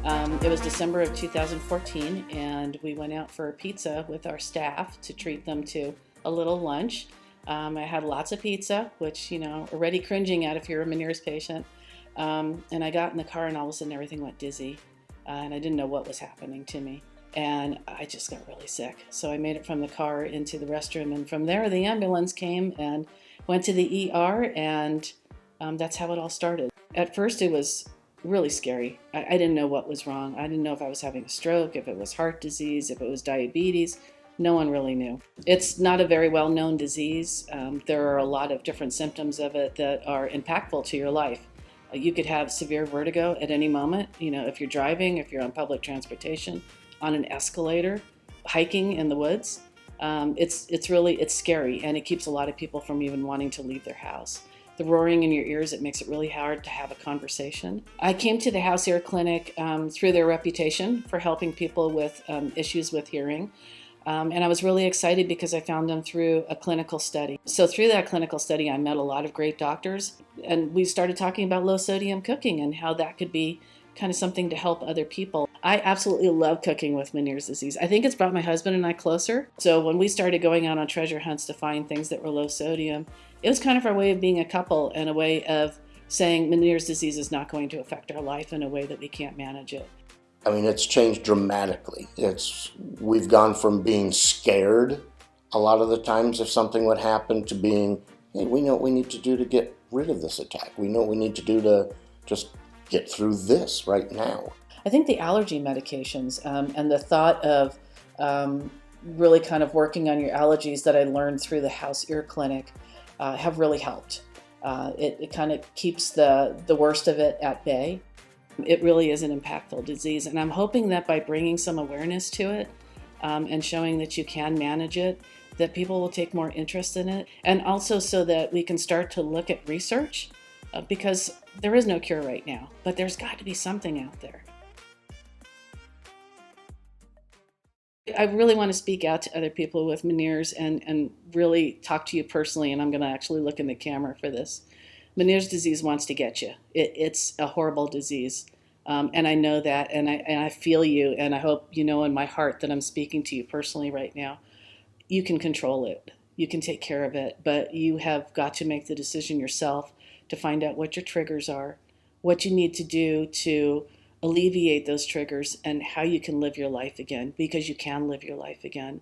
It was December of 2014, and we went out for a pizza with our staff to treat them to a little lunch. I had lots of pizza, which, already cringing at if you're a Meniere's patient. And I got in the car, and all of a sudden everything went dizzy, and I didn't know what was happening to me. And I just got really sick. So I made it from the car into the restroom, and from there the ambulance came and went to the ER, and that's how it all started. At first it was really scary. I didn't know what was wrong. I didn't know if I was having a stroke, if it was heart disease, if it was diabetes. No one really knew. It's not a very well-known disease. There are a lot of different symptoms of it that are impactful to your life. You could have severe vertigo at any moment, if you're driving, if you're on public transportation, on an escalator, hiking in the woods. It's scary, and it keeps a lot of people from even wanting to leave their house. The roaring in your ears, it makes it really hard to have a conversation. I came to the House Ear Clinic through their reputation for helping people with issues with hearing. And I was really excited because I found them through a clinical study. So through that clinical study, I met a lot of great doctors, and we started talking about low sodium cooking and how that could be kind of something to help other people. I absolutely love cooking with Meniere's disease. I think it's brought my husband and I closer. So when we started going out on treasure hunts to find things that were low sodium, it was kind of our way of being a couple and a way of saying Meniere's disease is not going to affect our life in a way that we can't manage it. I mean, it's changed dramatically. We've gone from being scared a lot of the times if something would happen to being, hey, we know what we need to do to get rid of this attack. We know what we need to do to just get through this right now. I think the allergy medications and the thought of really kind of working on your allergies that I learned through the House Ear Clinic have really helped. It kind of keeps the worst of it at bay. It really is an impactful disease, and I'm hoping that by bringing some awareness to it and showing that you can manage it, that people will take more interest in it, and also so that we can start to look at research, because there is no cure right now, but there's got to be something out there. I really want to speak out to other people with Meniere's and really talk to you personally, and I'm going to actually look in the camera for this. Meniere's disease wants to get you. It's a horrible disease, and I know that, and I feel you, and I hope you know in my heart that I'm speaking to you personally right now. You can control it. You can take care of it, but you have got to make the decision yourself to find out what your triggers are, what you need to do to alleviate those triggers, and how you can live your life again, because you can live your life again.